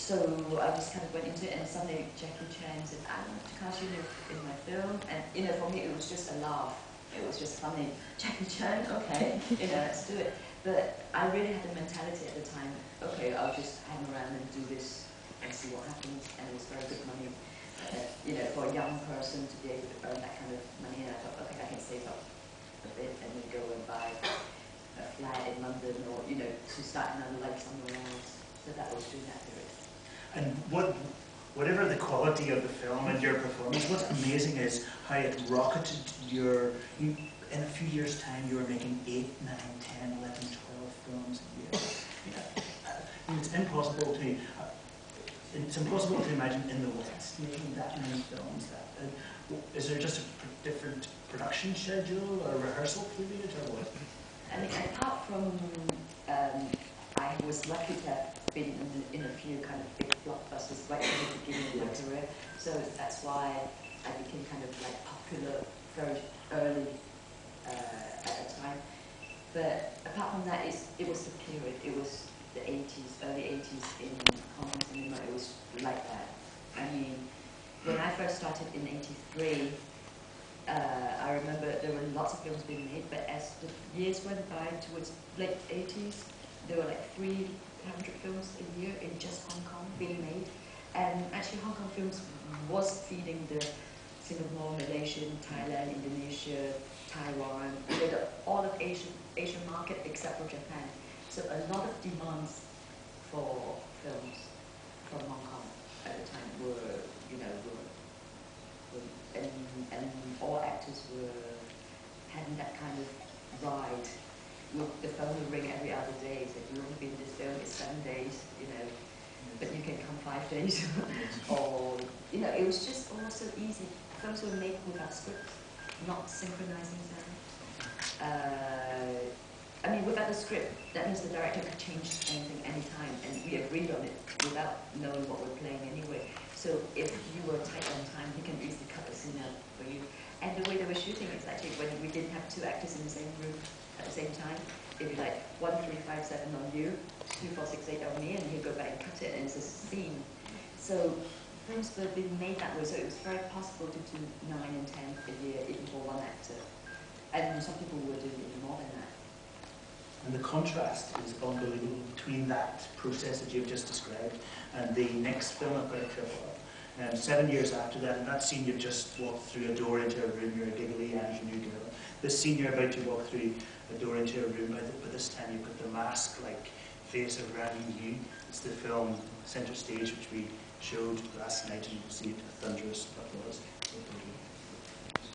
so I just kind of went into it, and suddenly Jackie Chan said, I want to cast you in my film. And, you know, for me, it was just a laugh. It was just funny. Jackie Chan, okay, you know, let's do it. But I really had the mentality at the time, okay, I'll just hang around and do this and see what happens. And it was very good money, you know, for a young person to be able to earn that kind of money. And I thought, okay, I can save up a bit and then go and buy a flat in London, or, you know, to start another life somewhere else. So that was during that period. And whatever the quality of the film and your performance, what's amazing is how it rocketed you, in a few years' time, you were making 8, 9, 10, 11, 12 films a year. It's impossible to imagine in the West making that many films. Is there just a different production schedule or rehearsal period or what? I mean, apart from, I was lucky to have been in a few kind of big blockbusters right from the beginning of my career, so that's why I became kind of like popular very early at the time. But apart from that, it was the period. It was the 80s, early 80s in Hong Kong cinema. It was like that. I mean, when I first started in '83, I remember there were lots of films being made, but as the years went by towards late 80s, there were like 300 films a year in just Hong Kong being made. And actually Hong Kong Films was feeding the Singapore, Malaysia, Thailand, Indonesia, Taiwan, you know, all of Asian market except for Japan. So a lot of demands for films from Hong Kong at the time were, you know, and all actors were having that kind of ride. The phone would ring every other day, so if you want to be in this film, it's 7 days, you know, but you can come 5 days. Or, you know, it was just all so easy. Films were made without scripts, not synchronizing them. I mean, without the script, that means the director could change anything anytime, and we agreed on it without knowing what we're playing anyway. So if you were tight on time, he can easily cut a scene out for you. And the way they were shooting is actually when we didn't have 2 actors in the same room at the same time, it'd be like 1, 3, 5, 7 on you, 2, 4, 6, 8 on me, and he'd go back and cut it, and it's a scene. So films were being made that way, so it was very possible to do 9 and 10 a year, even for one actor. And some people were doing even more than that. And the contrast is unbelievable between that process that you've just described and the next film I've got a clip of. 7 years after that, in that scene you've just walked through a door into a room, you're a giggly ingenue girl. This scene you're about to walk through a door into a room, but this time you've got the mask-like face of Randy Yu. It's the film Centre Stage, which we showed last night, and you can see it, a thunderous applause.